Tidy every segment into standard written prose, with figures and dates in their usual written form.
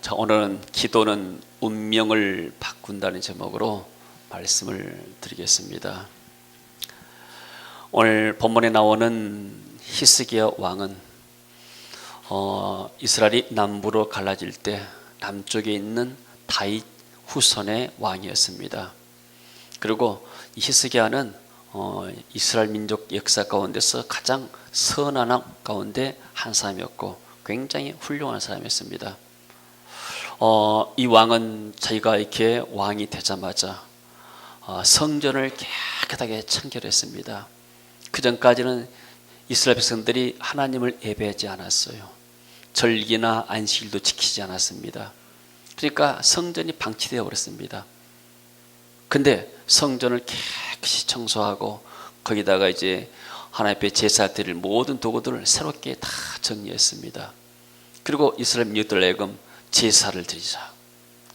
자, 오늘은 기도는 운명을 바꾼다는 제목으로 말씀을 드리겠습니다. 오늘 본문에 나오는 히스기야 왕은 이스라엘이 남부로 갈라질 때 남쪽에 있는 다윗 후손의 왕이었습니다. 그리고 이 히스기야는 이스라엘 민족 역사 가운데서 가장 선한 왕 가운데 한 사람이었고 굉장히 훌륭한 사람이었습니다. 이 왕은 자기가 이렇게 왕이 되자마자 성전을 깨끗하게 청결했습니다. 그 전까지는 이스라엘 백성들이 하나님을 예배하지 않았어요. 절기나 안식일도 지키지 않았습니다. 그러니까 성전이 방치되어 버렸습니다. 근데 성전을 깨끗이 청소하고 거기다가 이제 하나님 앞에 제사 드릴 모든 도구들을 새롭게 다 정리했습니다. 그리고 이스라엘 민족들 내금 제사를 드리자.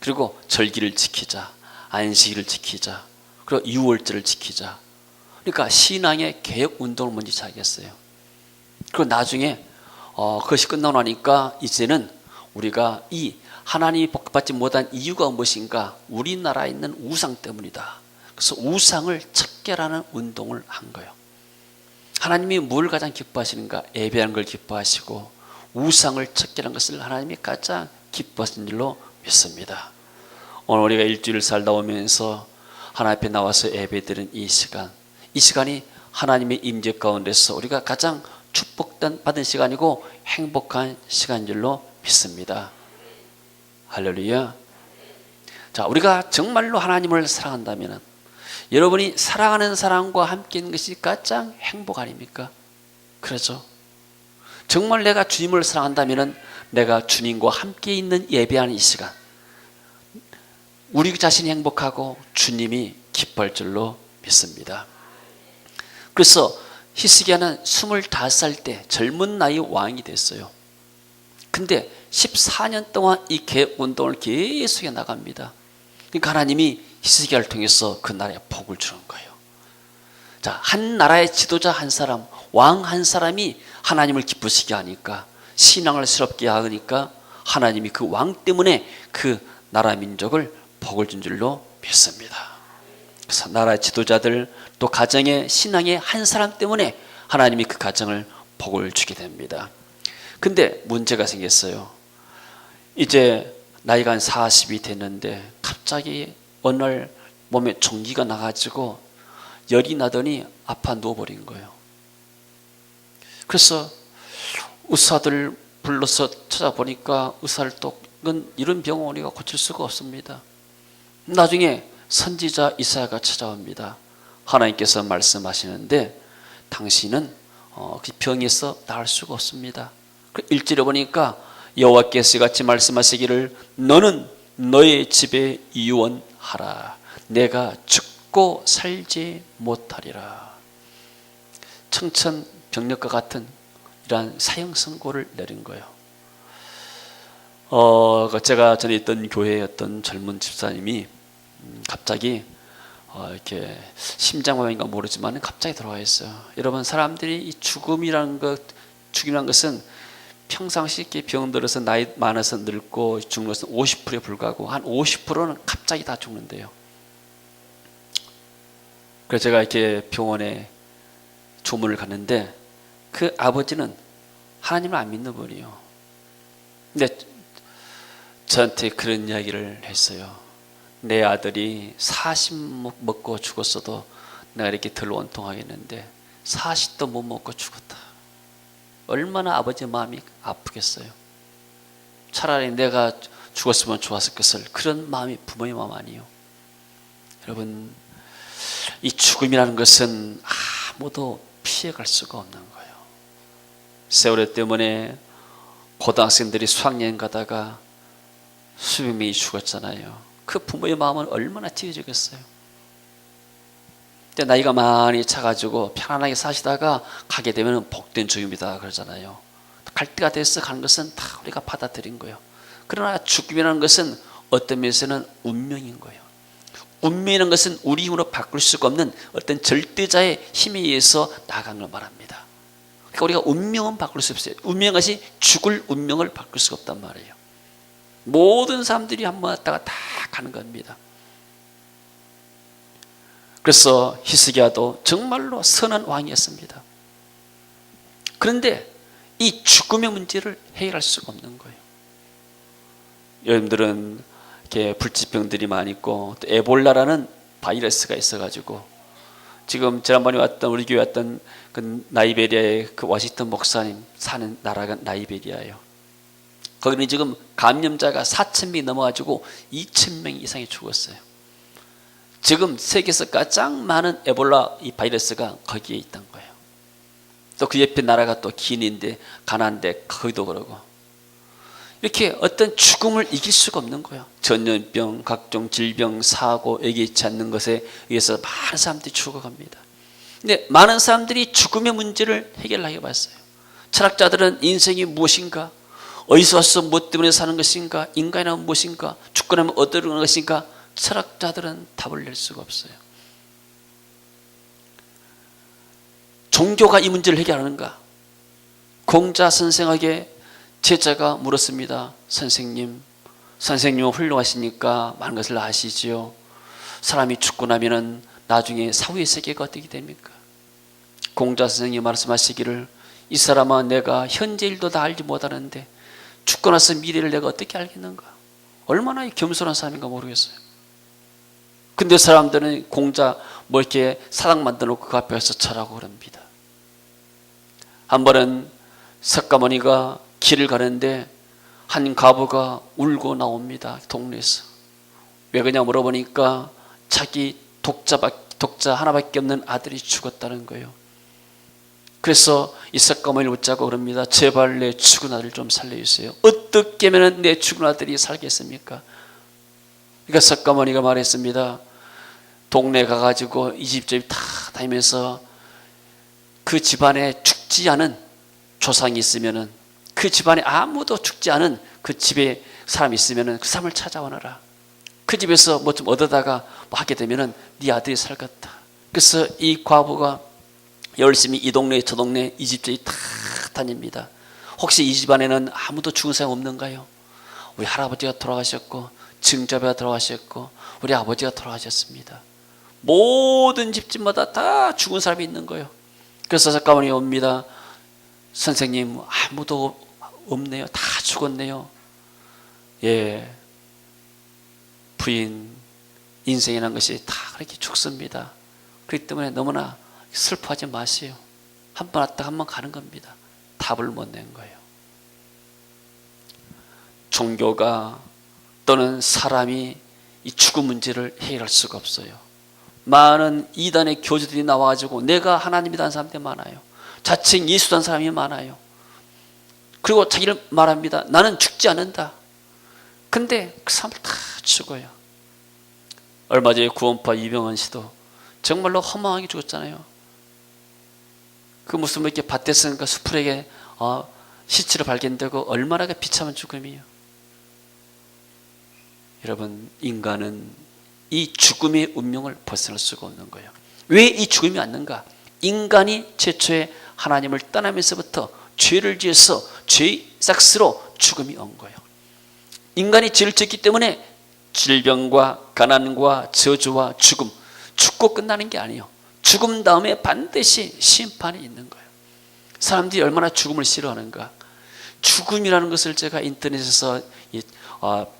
그리고 절기를 지키자. 안식일을 지키자. 그리고 유월절을 지키자. 그러니까 신앙의 개혁 운동을 먼저 시작했어요. 그리고 나중에 그것이 끝나고 나니까 이제는 우리가 이 하나님이 복받지 못한 이유가 무엇인가? 우리나라에 있는 우상 때문이다. 그래서 우상을 척결하는 운동을 한 거예요. 하나님이 뭘 가장 기뻐하시는가? 예배하는 걸 기뻐하시고 우상을 척결한 것을 하나님이 가장 기뻐하시는 줄로 믿습니다. 오늘 우리가 일주일 살다 오면서 하나님 앞에 나와서 예배드리는 이 시간이 하나님의 임재 가운데서 우리가 가장 축복받은 시간이고 행복한 시간인 줄로 믿습니다. 할렐루야. 자, 우리가 정말로 하나님을 사랑한다면 여러분이 사랑하는 사람과 함께 있는 것이 가장 행복 아닙니까? 그렇죠? 정말 내가 주님을 사랑한다면 내가 주님과 함께 있는 예배하는 이 시간 우리 자신이 행복하고 주님이 기뻐할 줄로 믿습니다. 그래서 히스기야는 25살 때 젊은 나이 왕이 됐어요. 근데 14년 동안 이 개혁 운동을 계속해 나갑니다. 그러니까 하나님이 히스기야를 통해서 그 나라에 복을 주는 거예요. 자, 한 나라의 지도자 한 사람, 왕 한 사람이 하나님을 기쁘시게 하니까 신앙을 새롭게 하니까 하나님이 그 왕 때문에 그 나라 민족을 복을 준 줄로 믿습니다. 그래서 나라의 지도자들 또 가정의 신앙의 한 사람 때문에 하나님이 그 가정을 복을 주게 됩니다. 근데 문제가 생겼어요. 이제 나이가 한 40이 됐는데 갑자기 어느 날 몸에 종기가 나가지고 열이 나더니 아파 누워버린 거예요. 그래서 의사들 불러서 찾아보니까 의사를 또 이런 병은 우리가 고칠 수가 없습니다. 나중에 선지자 이사야가 찾아옵니다. 하나님께서 말씀하시는데 당신은 그 병에서 나을 수가 없습니다. 1절에 보니까 여호와께서 같이 말씀하시기를 너는 너의 집에 유언하라. 내가 죽고 살지 못하리라. 청천벽력과 같은 이러한 사형 선고를 내린 거예요. 제가 전에 있던 교회의 어떤 젊은 집사님이 갑자기 이렇게 심장마비인가 모르지만 갑자기 돌아와 있어요. 여러분, 사람들이 이 죽음이라는 것은 평상시 이렇게 병들어서 나이 많아서 늙고 죽는 것은 50%에 불과하고 한 50%는 갑자기 다 죽는데요. 그래서 제가 이렇게 병원에 조문을 갔는데 그 아버지는 하나님을 안 믿는 분이에요. 근데 저한테 그런 이야기를 했어요. 내 아들이 40 먹고 죽었어도 내가 이렇게 덜 원통하겠는데 40도 못 먹고 죽었다. 얼마나 아버지 마음이 아프겠어요. 차라리 내가 죽었으면 좋았을 것을. 그런 마음이 부모의 마음 아니에요. 여러분, 이 죽음이라는 것은 아무도 피해갈 수가 없는 거예요. 세월호 때문에 고등학생들이 수학여행 가다가 수백 명이 죽었잖아요. 그 부모의 마음은 얼마나 찢어지겠어요. 근데 나이가 많이 차가지고 편안하게 사시다가 가게 되면 복된 죽음이다 그러잖아요. 갈 때가 돼서 가는 것은 다 우리가 받아들인 거예요. 그러나 죽음이라는 것은 어떤 면에서는 운명인 거예요. 운명이라는 것은 우리 힘으로 바꿀 수가 없는 어떤 절대자의 힘에 의해서 나간 걸 말합니다. 그러니까 우리가 운명은 바꿀 수 없어요. 운명은 죽을 운명을 바꿀 수가 없단 말이에요. 모든 사람들이 한 번 왔다가 다 가는 겁니다. 그래서 히스기야도 정말로 선한 왕이었습니다. 그런데 이 죽음의 문제를 해결할 수가 없는 거예요. 여러분들은 이렇게 불치병들이 많이 있고 또 에볼라라는 바이러스가 있어가지고 지금 지난번에 왔던 우리 교회 왔던 그 나이베리아의 그 워싱턴 목사님 사는 나라가 나이베리아예요. 거기는 지금 감염자가 4,000명이 넘어가지고 2,000명 이상이 죽었어요. 지금 세계에서 가장 많은 에볼라 이 바이러스가 거기에 있던 거예요. 또 그 옆에 나라가 또 기니인데 가나안데 거기도 그러고 이렇게 어떤 죽음을 이길 수가 없는 거예요. 전염병, 각종 질병, 사고, 예기치 않는 것에 의해서 많은 사람들이 죽어갑니다. 근데 많은 사람들이 죽음의 문제를 해결하게 봤어요. 철학자들은 인생이 무엇인가? 어디서 와서 무엇 때문에 사는 것인가? 인간이란 무엇인가? 죽고 나면 어디로 가는 것인가? 철학자들은 답을 낼 수가 없어요. 종교가 이 문제를 해결하는가? 공자 선생에게 제자가 물었습니다. 선생님은 훌륭하시니까 많은 것을 아시지요. 사람이 죽고 나면은 나중에 사후의 세계가 어떻게 됩니까? 공자 선생님이 말씀하시기를 이 사람아 내가 현재 일도 다 알지 못하는데 죽고 나서 미래를 내가 어떻게 알겠는가? 얼마나 겸손한 사람인가 모르겠어요. 근데 사람들은 공자 뭐 이렇게 사당 만들어 놓고 그 앞에서 절하고 그럽니다. 한 번은 석가모니가 길을 가는데 한 과부가 울고 나옵니다. 동네에서. 왜 그냥 물어보니까 자기 독자 하나밖에 없는 아들이 죽었다는 거예요. 그래서 이 석가모니를 붙잡고 그럽니다. 제발 내 죽은 아들 좀 살려주세요. 어떻게 하면 내 죽은 아들이 살겠습니까? 그러니까 석가모니가 말했습니다. 동네 가가지고 이 집 저 집 다 다니면서 그 집안에 죽지 않은 조상이 있으면은 그 집안에 아무도 죽지 않은 그 집에 사람이 있으면은 그 사람을 찾아오너라. 그 집에서 뭐 좀 얻어다가 뭐 하게 되면은 네 아들이 살겠다. 그래서 이 과부가 열심히 이 동네 저 동네 이 집 저 집 다 다닙니다. 혹시 이 집안에는 아무도 죽은 사람 없는가요? 우리 할아버지가 돌아가셨고 증조부가 돌아가셨고 우리 아버지가 돌아가셨습니다. 모든 집집마다 다 죽은 사람이 있는 거예요. 그래서 석가모니 옵니다. 선생님 아무도 없네요. 다 죽었네요. 예, 부인 인생이라는 것이 다 그렇게 죽습니다. 그렇기 때문에 너무나 슬퍼하지 마세요. 한 번 왔다 한 번 가는 겁니다. 답을 못 낸 거예요. 종교가 또는 사람이 이 죽음 문제를 해결할 수가 없어요. 많은 이단의 교주들이 나와가지고 내가 하나님이라는 사람들이 많아요. 자칭 예수라는 사람이 많아요. 그리고 자기를 말합니다. 나는 죽지 않는다. 근데 그 사람들 다 죽어요. 얼마 전에 구원파 이병헌 씨도 정말로 허망하게 죽었잖아요. 그 무슨 뭐 이렇게 밭에서니까 수풀에게 시체로 발견되고 얼마나 비참한 죽음이에요. 여러분, 인간은 이 죽음의 운명을 벗어날 수가 없는 거예요. 왜 이 죽음이 왔는가? 인간이 최초에 하나님을 떠나면서부터 죄를 지어서 죄의 싹스로 죽음이 온 거예요. 인간이 죄를 지었기 때문에 질병과 가난과 저주와 죽음, 죽고 끝나는 게 아니에요. 죽음 다음에 반드시 심판이 있는 거예요. 사람들이 얼마나 죽음을 싫어하는가? 죽음이라는 것을 제가 인터넷에서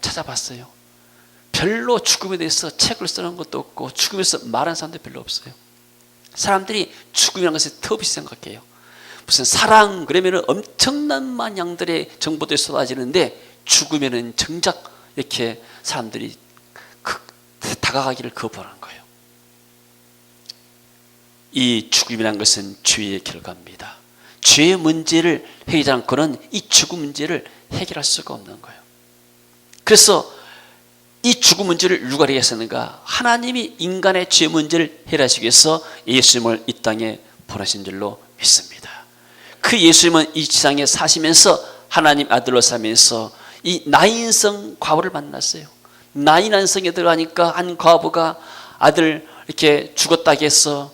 찾아봤어요. 별로 죽음에 대해서 책을 쓰는 것도 없고 죽음에서 말하는 사람도 별로 없어요. 사람들이 죽음이라는 것을 더없이 생각해요. 무슨 사랑 그러면 엄청난 양들의 정보들이 쏟아지는데 죽으면 정작 이렇게 사람들이 다가가기를 거부하는 거예요. 이 죽음이라는 것은 죄의 결과입니다. 죄의 문제를 해결하지 않고는 이 죽음 문제를 해결할 수가 없는 거예요. 그래서 이 죽음 문제를 누가 해결했는가? 하나님이 인간의 죄 문제를 해결하시기 위해서 예수님을 이 땅에 보내신 줄로 믿습니다. 그 예수님은 이 지상에 사시면서 하나님 아들로 살면서 이 나인성 과부를 만났어요. 나인성에 들어가니까 한 과부가 아들 이렇게 죽었다고 해서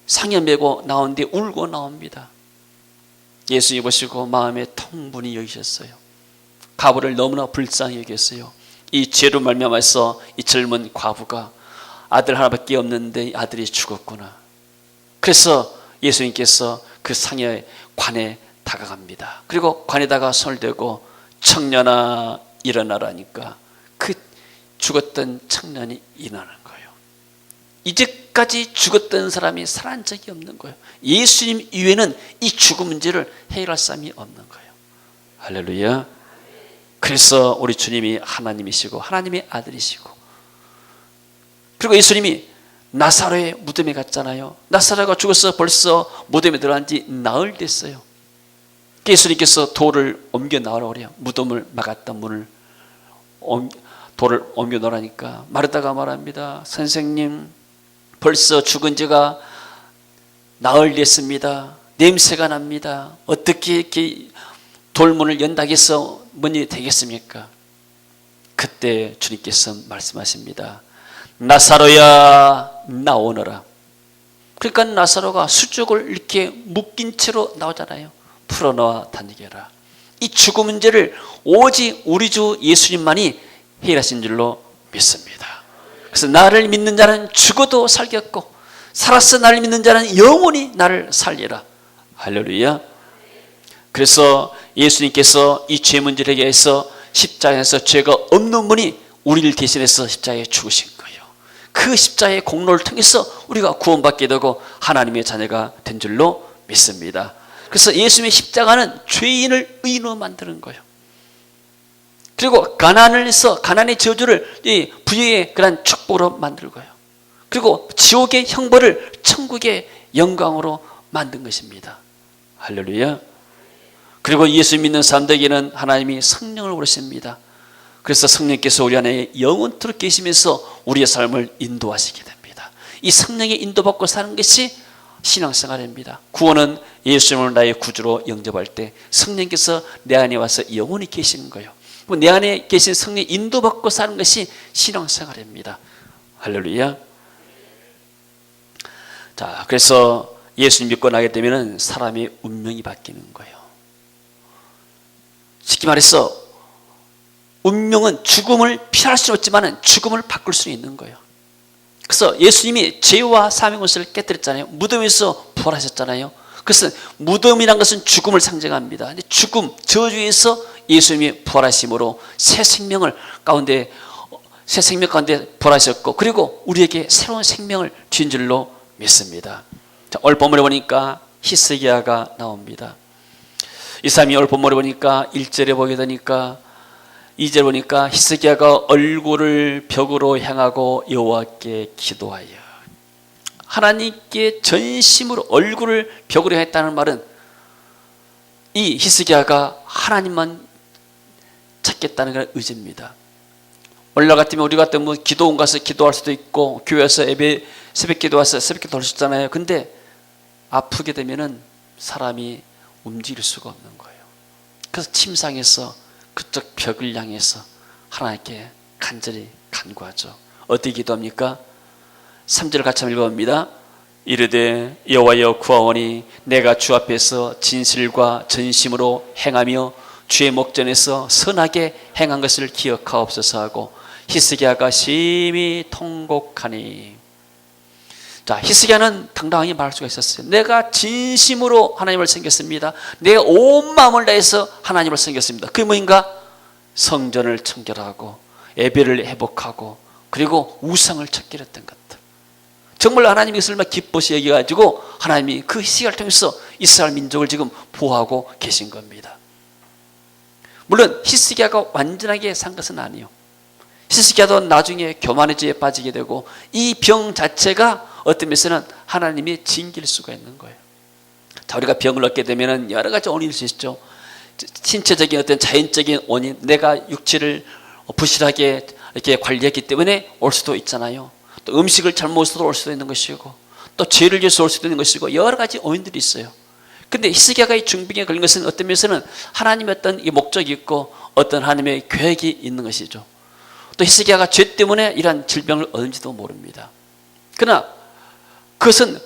상여 메고 나오는데 울고 나옵니다. 예수님 보시고 마음에 통분히 여기셨어요. 과부를 너무나 불쌍히 여겼어요. 이 죄로 말미암아서 이 젊은 과부가 아들 하나밖에 없는데 아들이 죽었구나. 그래서 예수님께서 그 상여 관에 다가갑니다. 그리고 관에다가 손을 대고 청년아 일어나라니까 그 죽었던 청년이 일어나는 거예요. 이제까지 죽었던 사람이 살아난 적이 없는 거예요. 예수님 이외에는 이 죽음 문제를 해결할 사람이 없는 거예요. 할렐루야. 그래서 우리 주님이 하나님이시고 하나님의 아들이시고, 그리고 예수님이 나사로의 무덤에 갔잖아요. 나사로가 죽어서 벌써 무덤에 들어간 지 나흘 됐어요. 예수님께서 돌을 옮겨 나오라고 그래요. 무덤을 막았던 문을 돌을 옮겨 놓으라니까 마르다가 말합니다. 선생님, 벌써 죽은 지가 나흘 됐습니다. 냄새가 납니다. 어떻게 이렇게 돌문을 연다고 해서 문이 되겠습니까? 그때 주님께서 말씀하십니다. 나사로야 나오너라. 그러니까 나사로가 수족을 이렇게 묶인 채로 나오잖아요. 풀어놓아 다니게라. 이 죽음 문제를 오직 우리 주 예수님만이 해결하신 줄로 믿습니다. 그래서 나를 믿는 자는 죽어도 살겠고 살아서 나를 믿는 자는 영원히 나를 살리라. 할렐루야. 그래서 예수님께서 이 죄 문제를 해결해서 십자가에서 죄가 없는 분이 우리를 대신해서 십자가에 죽으신 거예요. 그 십자가의 공로를 통해서 우리가 구원받게 되고 하나님의 자녀가 된 줄로 믿습니다. 그래서 예수님의 십자가는 죄인을 의인으로 만드는 거예요. 그리고 가난을 해서 가난의 저주를 이 부유의 그런 축복으로 만들 거예요. 그리고 지옥의 형벌을 천국의 영광으로 만든 것입니다. 할렐루야. 그리고 예수 믿는 사람들에게는 하나님이 성령을 보내십니다. 그래서 성령께서 우리 안에 영원토록 계시면서 우리의 삶을 인도하시게 됩니다. 이 성령의 인도받고 사는 것이 신앙생활입니다. 구원은 예수님을 나의 구주로 영접할 때 성령께서 내 안에 와서 영원히 계시는 거예요. 내 안에 계신 성령 인도받고 사는 것이 신앙생활입니다. 할렐루야. 자, 그래서 예수님 믿고 나게 되면 사람의 운명이 바뀌는 거예요. 쉽게 말해서 운명은 죽음을 피할 수는 없지만 죽음을 바꿀 수 있는 거예요. 그래서 예수님이 죄와 사망의 권세를 깨뜨렸잖아요. 무덤에서 부활하셨잖아요. 그래서 무덤이란 것은 죽음을 상징합니다. 근데 죽음, 저주에서 예수님이 부활하심으로 새 생명 가운데 부활하셨고, 그리고 우리에게 새로운 생명을 주신 줄로 믿습니다. 자, 오늘 본문에 보니까 히스기야가 나옵니다. 이 사람이 오늘 본문에 보니까 1절에 보게 되니까 2절에 보니까 히스기야가 얼굴을 벽으로 향하고 여호와께 기도하여, 하나님께 전심으로 얼굴을 벽으로 했다는 말은 이 히스기야가 하나님만 찾겠다는 그런 의지입니다. 오늘날 같으면 우리 같으면 뭐 기도원 가서 기도할 수도 있고 교회에서 예배 새벽 기도 와서 새벽 기도 할 수 있잖아요. 근데 아프게 되면은 사람이 움직일 수가 없는 거예요. 그래서 침상에서 그쪽 벽을 향해서 하나님께 간절히 간구하죠. 어떻게 기도합니까? 3절을 같이 한번 읽어봅니다. 이르되 여호와여 구하오니 내가 주 앞에서 진실과 전심으로 행하며 주의 목전에서 선하게 행한 것을 기억하옵소서 하고 히스기야가 심히 통곡하니. 자, 히스기야는 당당하게 말할 수가 있었어요. 내가 진심으로 하나님을 섬겼습니다. 내가 온 마음을 다해서 하나님을 섬겼습니다. 그게 뭐인가? 성전을 청결하고 예배를 회복하고 그리고 우상을 척결했던 것들. 정말 하나님이 그것을 기뻐시 여겨가지고 하나님이 그 히스기야를 통해서 이스라엘 민족을 지금 보호하고 계신 겁니다. 물론 히스기야가 완전하게 산 것은 아니에요. 히스기야도 나중에 교만의 죄에 빠지게 되고 이 병 자체가 어떤 면에서는 하나님이 징계일 수가 있는 거예요. 자, 우리가 병을 얻게 되면 여러 가지 원인이 있을 수 있죠. 신체적인 어떤 자연적인 원인, 내가 육체를 부실하게 이렇게 관리했기 때문에 올 수도 있잖아요. 또 음식을 잘못 먹어서 올 수도 있는 것이고 또 죄를 지어서 올 수도 있는 것이고 여러 가지 원인들이 있어요. 근데 히스기야가 이 중병에 걸린 것은 어떤 면에서는 하나님의 어떤 이 목적이 있고 어떤 하나님의 계획이 있는 것이죠. 또 히스기야가 죄 때문에 이러한 질병을 얻은지도 모릅니다. 그러나 그것은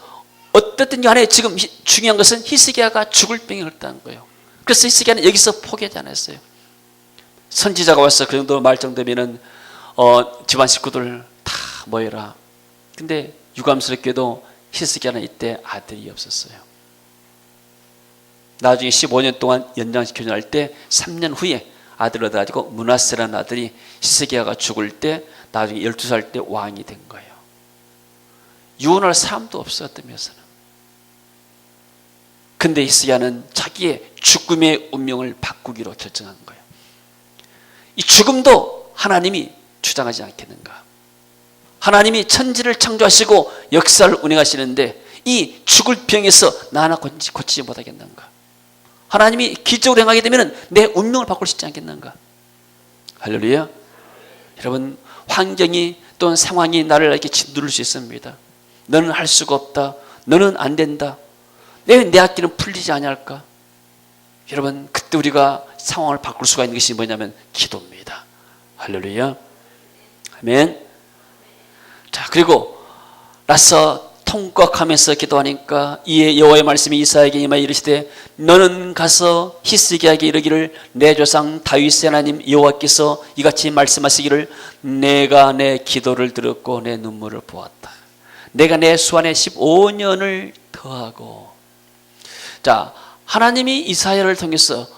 어떻든 간에 지금 중요한 것은 히스기야가 죽을 병에 걸렸다는 거예요. 그래서 히스기야는 여기서 포기하지 않았어요. 선지자가 와서 그 정도 말 정도면은 집안 식구들 다 모여라. 근데 유감스럽게도 히스기야는 이때 아들이 없었어요. 나중에 15년 동안 연장시켜 할 때 3년 후에 아들을 얻어가지고 므낫세라는 아들이 히스기야가 죽을 때 나중에 12살 때 왕이 된 거예요. 유언할 사람도 없었다면서는. 근데 히스기야는 자기의 죽음의 운명을 바꾸기로 결정한 거예요. 이 죽음도 하나님이 주장하지 않겠는가? 하나님이 천지를 창조하시고 역사를 운행하시는데 이 죽을 병에서 나 하나 고치지 못하겠는가? 하나님이 기적으로 행하게 되면 내 운명을 바꿀 수 있지 않겠는가? 할렐루야. 여러분, 환경이 또는 상황이 나를 이렇게 짓누를 수 있습니다. 너는 할 수가 없다. 너는 안 된다. 내 악기는 풀리지 아니할까? 여러분, 그때 우리가 상황을 바꿀 수가 있는 것이 뭐냐면 기도입니다. 할렐루야. 아멘. 자, 그리고 나서 통곡하면서 기도하니까 이에 여호와의 말씀이 이사야에게 임하여 이르시되 너는 가서 히스기야에게 이르기를 내 조상 다윗의 하나님 여호와께서 이같이 말씀하시기를 내가 내 기도를 들었고 내 눈물을 보았다. 내가 내 수완에 15년을 더하고. 자, 하나님이 이사야를 통해서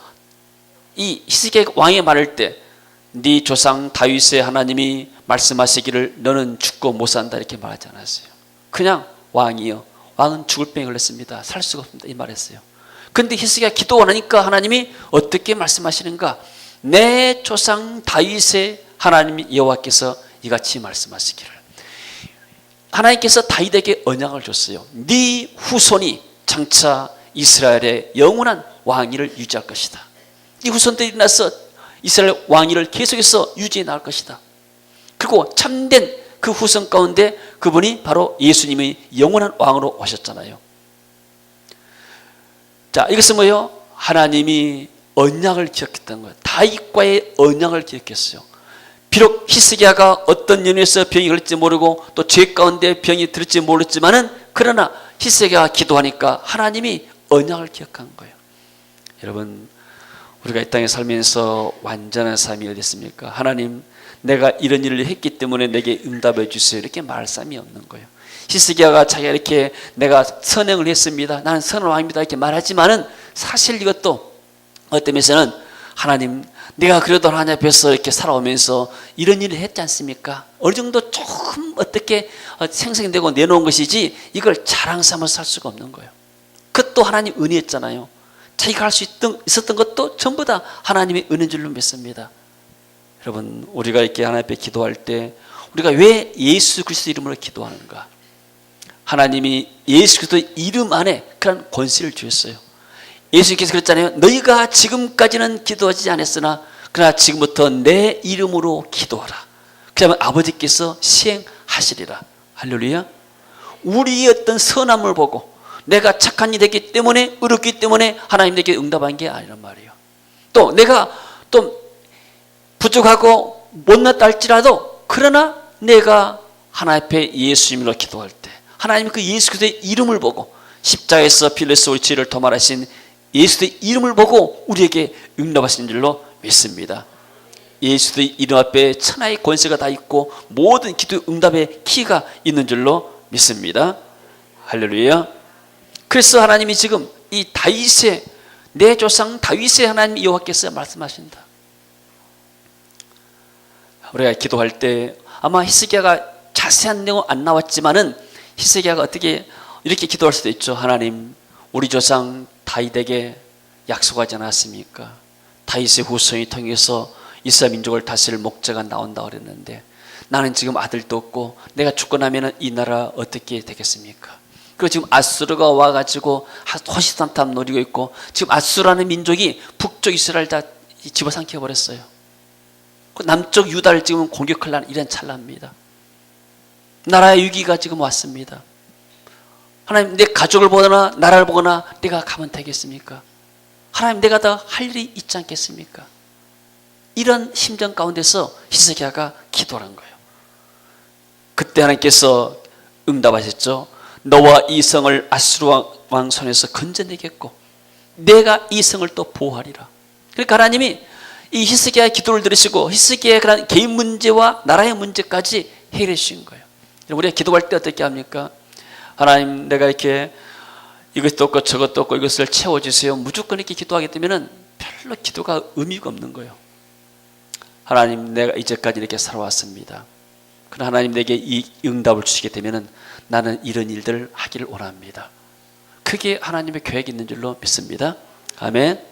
이 히스기야 왕이 말할 때 네 조상 다윗의 하나님이 말씀하시기를 너는 죽고 못 산다 이렇게 말하지 않았어요. 그냥 왕이요, 왕은 죽을 병에 걸렸습니다. 살 수가 없습니다 이 말했어요. 그런데 히스기야 기도가 나니까 하나님이 어떻게 말씀하시는가? 내 조상 다윗의 하나님 여호와께서 이같이 말씀하시기를. 하나님께서 다윗에게 언약을 줬어요. 네 후손이 장차 이스라엘의 영원한 왕위를 유지할 것이다. 네 후손들이 일어나서 이스라엘 왕위를 계속해서 유지해 나갈 것이다. 그리고 참된 그 후손 가운데 그분이 바로 예수님의 영원한 왕으로 오셨잖아요. 자, 이것은 뭐예요? 하나님이 언약을 기억했다는 거예요. 다윗과의 언약을 기억했어요. 비록 히스기야가 어떤 연유에서 병이 걸릴지 모르고 또 죄 가운데 병이 들을지 모르지만은 그러나 히스기야가 기도하니까 하나님이 언약을 기억한 거예요. 여러분, 우리가 이 땅에 살면서 완전한 삶이 어디 있습니까? 하나님, 내가 이런 일을 했기 때문에 내게 응답해 주세요 이렇게 말할 사람이 없는 거예요. 히스기야가 자기가 이렇게 내가 선행을 했습니다, 나는 선한 왕입니다 이렇게 말하지만은 사실 이것도 어떤 면에서는 하나님, 내가 그래도 하나님 앞에서 이렇게 살아오면서 이런 일을 했지 않습니까? 어느 정도 조금 어떻게 생성되고 내놓은 것이지 이걸 자랑 삼아서 살 수가 없는 거예요. 그것도 하나님 은혜였잖아요. 자기가 할 수 있었던 것도 전부 다 하나님의 은혜인 줄로 믿습니다. 여러분, 우리가 이렇게 하나님 앞에 기도할 때 우리가 왜 예수 그리스도 이름으로 기도하는가? 하나님이 예수 그리스도 이름 안에 그런 권세를 주셨어요. 예수님께서 그랬잖아요. 너희가 지금까지는 기도하지 않았으나 그러나 지금부터 내 이름으로 기도하라. 그러면 아버지께서 시행하시리라. 할렐루야. 우리의 어떤 선함을 보고 내가 착한 일이 됐기 때문에, 의롭기 때문에 하나님 내게 응답한 게 아니란 말이에요. 또 내가 또 부족하고 못났다 할지라도 그러나 내가 하나님 앞에 예수님으로 기도할 때 하나님이 그 예수 그리스도의 이름을 보고 십자가에서 빌려서 우리 죄를 도말하신 예수의 이름을 보고 우리에게 응답하신 줄로 믿습니다. 예수의 이름 앞에 천하의 권세가 다 있고 모든 기도 응답의 키가 있는 줄로 믿습니다. 할렐루야. 그래서 하나님이 지금 이 다윗의, 내 조상 다윗의 하나님 여호와께서 말씀하신다. 우리가 기도할 때 아마 히스기야가 자세한 내용 안 나왔지만은 히스기야가 어떻게 이렇게 기도할 수도 있죠. 하나님, 우리 조상 다윗에게 약속하지 않았습니까? 다윗의 후손이 통해서 이스라엘 민족을 다스릴 목자가 나온다 그랬는데 나는 지금 아들도 없고 내가 죽고 나면 이 나라 어떻게 되겠습니까? 그리고 지금 아수르가 와가지고 호시탐탐 노리고 있고 지금 아수르라는 민족이 북쪽 이스라엘 다 집어삼켜 버렸어요. 남쪽 유다를 지금 공격하려는 이런 찰나입니다. 나라의 위기가 지금 왔습니다. 하나님, 내 가족을 보거나 나라를 보거나 내가 가면 되겠습니까? 하나님, 내가 더 할 일이 있지 않겠습니까? 이런 심정 가운데서 히스기야가 기도한 거예요. 그때 하나님께서 응답하셨죠. 너와 이 성을 아수르 왕 손에서 건져내겠고 내가 이 성을 또 보호하리라. 그러니까 하나님이 이 히스기야의 기도를 들으시고 히스기야의 그런 개인 문제와 나라의 문제까지 해결해 주신 거예요. 우리가 기도할 때 어떻게 합니까? 하나님, 내가 이렇게 이것도 없고 저것도 없고 이것을 채워주세요. 무조건 이렇게 기도하게 되면 별로 기도가 의미가 없는 거예요. 하나님, 내가 이제까지 이렇게 살아왔습니다. 그러나 하나님, 내게 이 응답을 주시게 되면 나는 이런 일들을 하기를 원합니다. 그게 하나님의 계획이 있는 줄로 믿습니다. 아멘.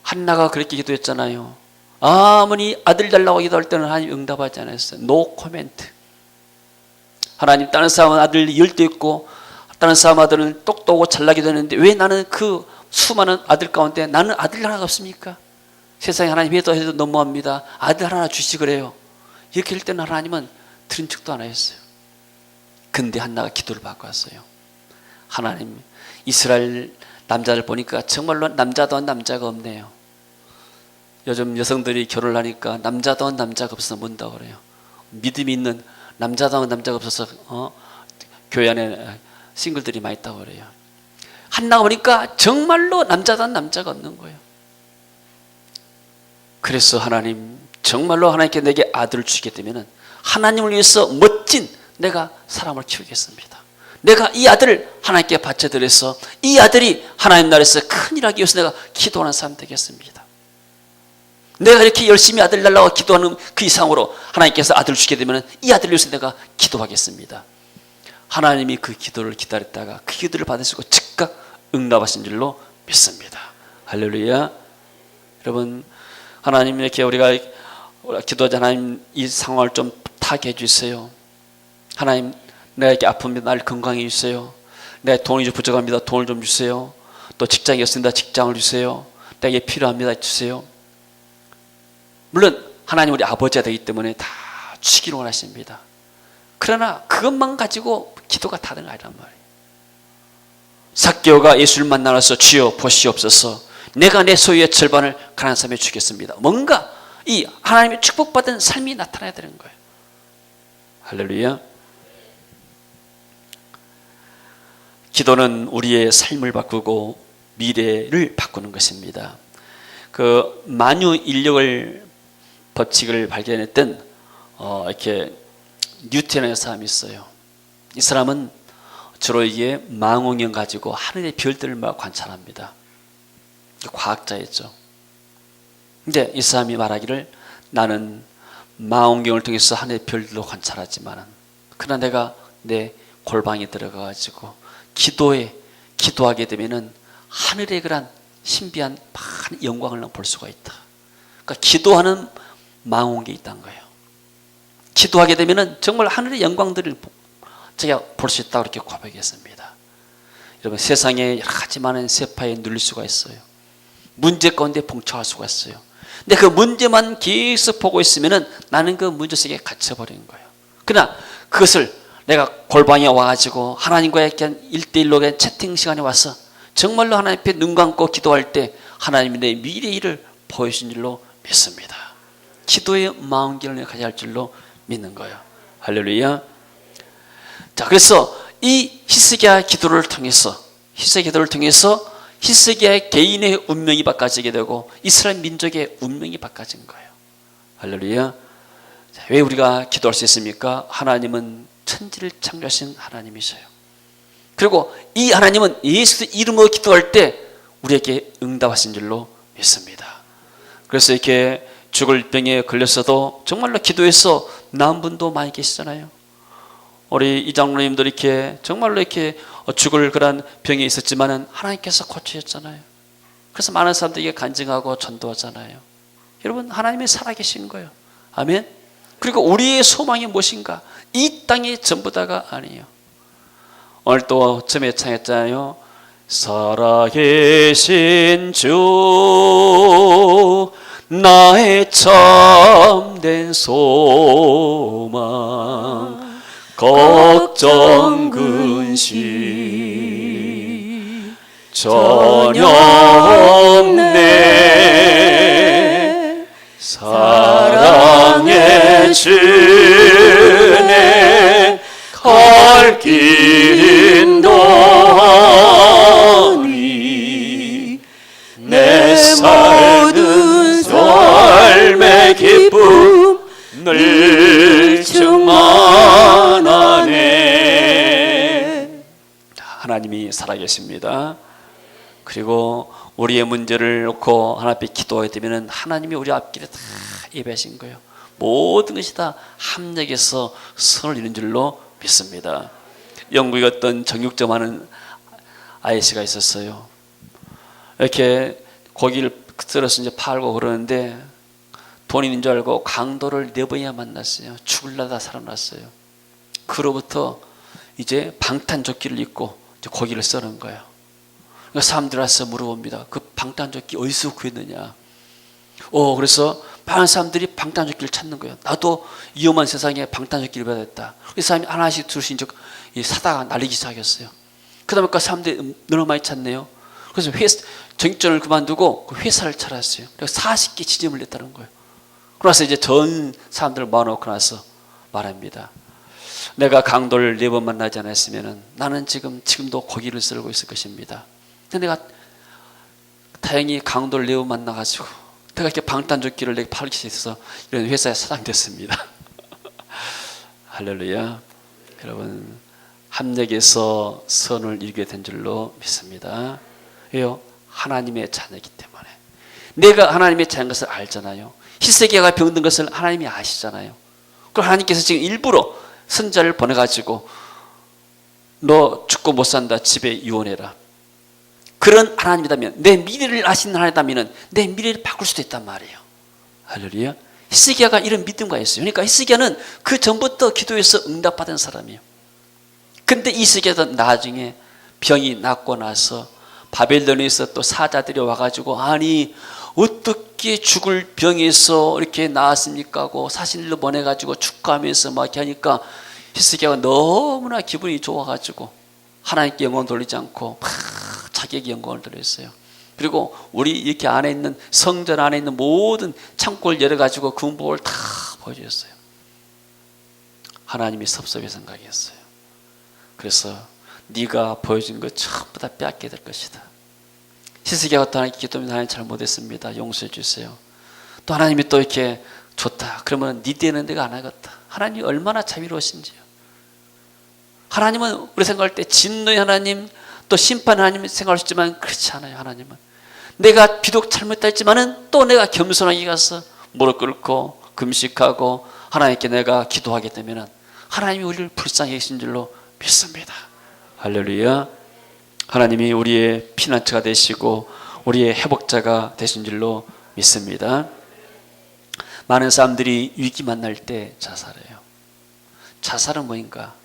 한나가 그렇게 기도했잖아요. 아무리 아들 달라고 기도할 때는 하나님 응답하지 않았어요. 노 코멘트. 하나님, 다른 사람은 아들 열도 있고 다른 사람 아들은 똑똑하고 잘나기도 했는데 왜 나는 그 수많은 아들 가운데 나는 아들 하나가 없습니까? 세상에 하나님 해도 너무합니다. 아들 하나 주시 그래요. 이렇게 할 때는 하나님은 들은 척도 안 하셨어요. 근데 한나가 기도를 바꿨어요. 하나님, 이스라엘 남자들 보니까 정말로 남자다운 남자가 없네요. 요즘 여성들이 결혼을 하니까 남자다운 남자가 없어서 문다 그래요. 믿음이 있는 남자다운 남자가 없어서 교회 안에 싱글들이 많이 있다고 그래요. 한나가 보니까 정말로 남자다운 남자가 없는 거예요. 그래서 하나님, 정말로 하나님께 내게 아들을 주시게 되면 하나님을 위해서 멋진 내가 사람을 키우겠습니다. 내가 이 아들을 하나님께 바쳐드려서 이 아들이 하나님 나라에서 큰일 하기 위해서 내가 기도하는 사람 되겠습니다. 내가 이렇게 열심히 아들 달라고 기도하는 그 이상으로 하나님께서 아들을 주게 되면 이 아들을 위해서 내가 기도하겠습니다. 하나님이 그 기도를 기다렸다가 그 기도를 받으시고 즉각 응답하신 줄로 믿습니다. 할렐루야. 여러분, 하나님, 이렇게 우리가 기도하자. 하나님, 이 상황을 좀 타게 해주세요. 하나님, 내가 이렇게 아픕니다. 나를 건강해 주세요. 내가 돈이 좀 부족합니다. 돈을 좀 주세요. 또 직장이 없습니다. 직장을 주세요. 내게 필요합니다. 주세요. 물론 하나님 우리 아버지가 되기 때문에 다 주시기를 원하십니다. 그러나 그것만 가지고 기도가 다른 거 아니란 말이에요. 삭개오가 예수를 만나서 주여 보시옵소서, 내가 내 소유의 절반을 가난한 사람에 주겠습니다. 뭔가 이 하나님의 축복받은 삶이 나타나야 되는 거예요. 할렐루야. 기도는 우리의 삶을 바꾸고 미래를 바꾸는 것입니다. 그 만유 인력을 법칙을 발견했던 이렇게 뉴턴이라는 사람이 있어요. 이 사람은 주로 이게 망원경 가지고 하늘의 별들을 막 관찰합니다. 과학자였죠. 근데 이 사람이 말하기를, 나는 망원경을 통해서 하늘의 별들도 관찰하지만 그러나 내가 내 골방에 들어가 가지고 기도하게 되면은 하늘의 그런 신비한 많은 영광을 볼 수가 있다. 그러니까 기도하는 망원경이 있다는 거예요. 기도하게 되면은 정말 하늘의 영광들을 제가 볼 수 있다고 이렇게 고백했습니다. 여러분, 세상에 여러 가지 많은 세파에 눌릴 수가 있어요. 문제 가운데 봉착할 수가 있어요. 근데 그 문제만 계속 보고 있으면은 나는 그 문제 속에 갇혀버리는 거예요. 그러나 그것을 내가 골방에 와가지고 하나님과의 1대1로 채팅 시간에 와서 정말로 하나님 앞에 눈 감고 기도할 때 하나님이 내 미래의 일을 보여주신 줄로 믿습니다. 기도의 마음길을 가져야 할 줄로 믿는 거예요. 할렐루야. 자, 그래서 이 히스기야 기도를 통해서 히스기야의 개인의 운명이 바꿔지게 되고 이스라엘 민족의 운명이 바꿔진 거예요. 할렐루야. 자, 왜 우리가 기도할 수 있습니까? 하나님은 천지를 창조하신 하나님이셔요. 그리고 이 하나님은 예수 이름으로 기도할 때 우리에게 응답하신 줄로 믿습니다. 그래서 이렇게 죽을 병에 걸렸어도 정말로 기도해서 나은 분도 많이 계시잖아요. 우리 이 장로님들 이렇게 정말로 이렇게 죽을 그런 병에 있었지만은 하나님께서 고치셨잖아요. 그래서 많은 사람들에게 간증하고 전도하잖아요. 여러분, 하나님이 살아계신 거예요. 아멘. 그리고 우리의 소망이 무엇인가? 이 땅이 전부 다가 아니에요. 오늘 또 처음에 찬양했잖아요. 살아계신 주, 나의 참된 소망, 걱정 근심 전혀 없네. 사랑의 주네 갈 길 인도하니 내 삶은 늘 충만하네. 하나님이 살아계십니다. 그리고 우리의 문제를 놓고 하나님 앞에 기도하게 되면 하나님이 우리 앞길에 다 예배하신 거예요. 모든 것이 다 합력해서 선을 이룬 줄로 믿습니다. 영국에 어떤 정육점 하는 아저씨가 있었어요. 이렇게 고기를 썰어서 이제 팔고 그러는데 돈 있는 줄 알고 강도를 4번이나 만났어요. 죽을라다 살아났어요. 그로부터 이제 방탄조끼를 입고 이제 고기를 썰은 거예요. 그러니까 사람들이 와서 물어봅니다. 그 방탄조끼 어디서 구했느냐. 그래서 많은 사람들이 방탄조끼를 찾는 거예요. 나도 위험한 세상에 방탄조끼를 입어야 됐다. 그 사람이 하나씩 둘씩 사다가 날리기 시작했어요. 그러다 보니까 사람들이 너무 많이 찾네요. 그래서 정육점을 그만두고 그 회사를 차렸어요. 그래서 40개 지점을 냈다는 거예요. 그래서 이제 전 사람들을 모아놓고 나서 말합니다. 내가 강도를 4번 만나지 않았으면 나는 지금도 고기를 썰고 있을 것입니다. 근데 내가 다행히 강도를 4번 만나가지고 내가 이렇게 방탄조끼를 내가 팔기 시작해서 이런 회사에 사장 됐습니다. 할렐루야. 여러분, 합력해서 선을 이루게 된 줄로 믿습니다. 왜요? 하나님의 자녀이기 때문에. 내가 하나님의 자녀인 것을 알잖아요. 히스기야가 병든 것을 하나님이 아시잖아요. 그럼 하나님께서 지금 일부러 선자를 보내가지고 너 죽고 못 산다, 집에 이혼해라. 그런 하나님이라면, 내 미래를 아시는 하나님이라면 내 미래를 바꿀 수도 있단 말이에요. 할렐루야. 히스기야가 이런 믿음과 있어요. 그러니까 히스기야는 그 전부터 기도해서 응답받은 사람이에요. 근데 히스기야도 나중에 병이 낫고 나서 바벨론에서 또 사자들이 와가지고 아니 어떻게 죽을 병에서 이렇게 나았습니까 하고 사신들로 보내가지고 축하하면서 막 이렇게 하니까 히스기야가 너무나 기분이 좋아가지고 하나님께 영광 돌리지 않고 막 자기에게 영광을 돌렸어요. 그리고 우리 이렇게 안에 있는 성전 안에 있는 모든 창고를 열어가지고 그 음복을 다 보여주셨어요. 하나님이 섭섭해 생각했어요. 그래서 네가 보여준 것 전부 다 빼앗게 될 것이다. 히스기야가 또 하나님께 기도하면 하나님 잘못했습니다. 용서해 주세요. 또 하나님이 또 이렇게 좋다. 그러면 네 되는 데가 안 하겠다. 하나님이 얼마나 자비로우신지요. 하나님은 우리 생각할 때 진노의 하나님 또 심판 하나님 생각할 수 있지만 그렇지 않아요. 하나님은 내가 비록 잘못했지만은 또 내가 겸손하게 가서 무릎 꿇고 금식하고 하나님께 내가 기도하게 되면은 하나님이 우리를 불쌍히 계신 줄로 믿습니다. 할렐루야. 하나님이 우리의 피난처가 되시고 우리의 회복자가 되신 줄로 믿습니다. 많은 사람들이 위기 만날 때 자살해요. 자살은 뭐인가?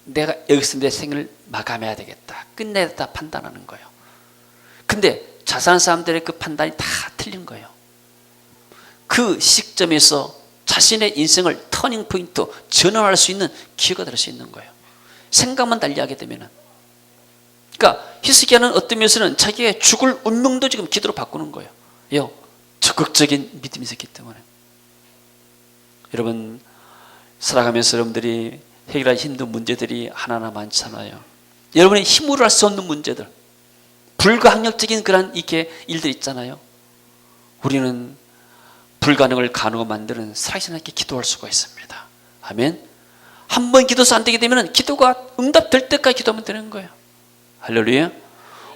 내가 여기서 내 생을 마감해야 되겠다, 끝내야겠다 판단하는 거예요. 근데 자살한 사람들의 그 판단이 다 틀린 거예요. 그 시점에서 자신의 인생을 터닝 포인트 전환할 수 있는 기회가 될 수 있는 거예요. 생각만 달리하게 되면은. 그러니까 히스기야는 어떤 면에서는 자기의 죽을 운명도 지금 기도로 바꾸는 거예요. 적극적인 믿음이 있었기 때문에. 여러분 살아가면서 여러분들이 해결하기 힘든 문제들이 하나하나 많잖아요. 여러분의 힘으로 할 수 없는 문제들, 불가항력적인 그런 이렇게 일들 있잖아요. 우리는 불가능을 가능으로 만드는 살아계신 하나님께 기도할 수가 있습니다. 아멘. 한 번 기도해서 안 되게 되면 기도가 응답될 때까지 기도하면 되는 거예요. 할렐루야.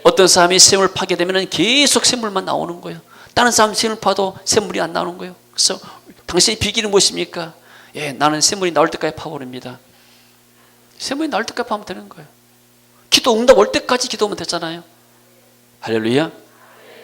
어떤 사람이 샘을 파게 되면 계속 샘물만 나오는 거예요. 다른 사람 샘을 파도 샘물이 안 나오는 거예요. 그래서 당신의 비결은 무엇입니까? 나는 샘물이 나올 때까지 파버립니다. 샘물이 나올 때까지 파면 되는 거예요. 기도 응답 올 때까지 기도하면 되잖아요. 할렐루야.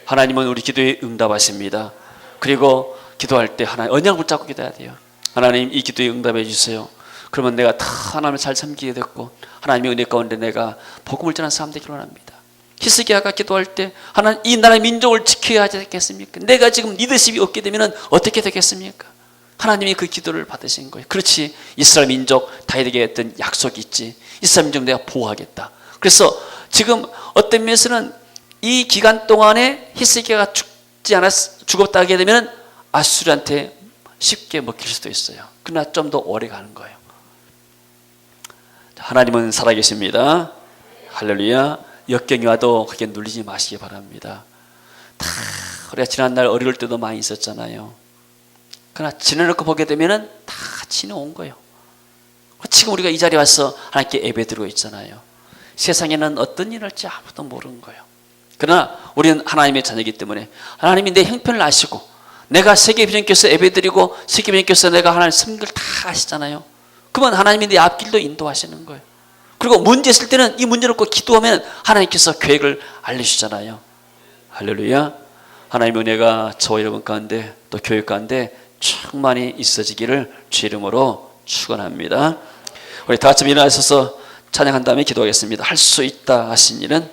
하나님은 우리 기도에 응답하십니다. 그리고 기도할 때 하나님 언약을 붙잡고 기도해야 돼요. 하나님 이 기도에 응답해 주세요. 그러면 내가 다 하나님을 잘 섬기게 됐고 하나님의 은혜 가운데 내가 복음을 전하는 사람 되기를 원합니다. 히스기야가 기도할 때 하나님 이 나라의 민족을 지켜야 하지 않겠습니까? 내가 지금 리더십이 없게 되면 어떻게 되겠습니까? 하나님이 그 기도를 받으신 거예요. 그렇지, 이스라엘 민족 다윗에게 했던 약속이 있지. 이스라엘 민족 내가 보호하겠다. 그래서 지금 어떤 면에서는 이 기간 동안에 히스기야가 죽었다 하게 되면 아수르한테 쉽게 먹힐 수도 있어요. 그러나 좀 더 오래 가는 거예요. 하나님은 살아계십니다. 할렐루야. 역경이 와도 그게 눌리지 마시기 바랍니다. 다 우리가 지난날 어려울 때도 많이 있었잖아요. 그러나 지내놓고 보게 되면은 다 지내온 거예요. 지금 우리가 이 자리에 와서 하나님께 예배드리고 있잖아요. 세상에는 어떤 일을 할지 아무도 모르는 거예요. 그러나 우리는 하나님의 자녀이기 때문에 하나님이 내 형편을 아시고, 내가 세계비전교회에서 예배드리고 세계비전교회에서 내가 하나님 섬기를 다 아시잖아요. 그러면 하나님이 내 앞길도 인도하시는 거예요. 그리고 문제 있을 때는 이 문제를 놓고 기도하면 하나님께서 계획을 알려주잖아요. 할렐루야. 하나님의 은혜가 저와 여러분 가운데 또 교회 가운데 충만히 있어지기를 주 이름으로 축원합니다. 우리 다 같이 일어나셔서 찬양한 다음에 기도하겠습니다. 할 수 있다 하신 이는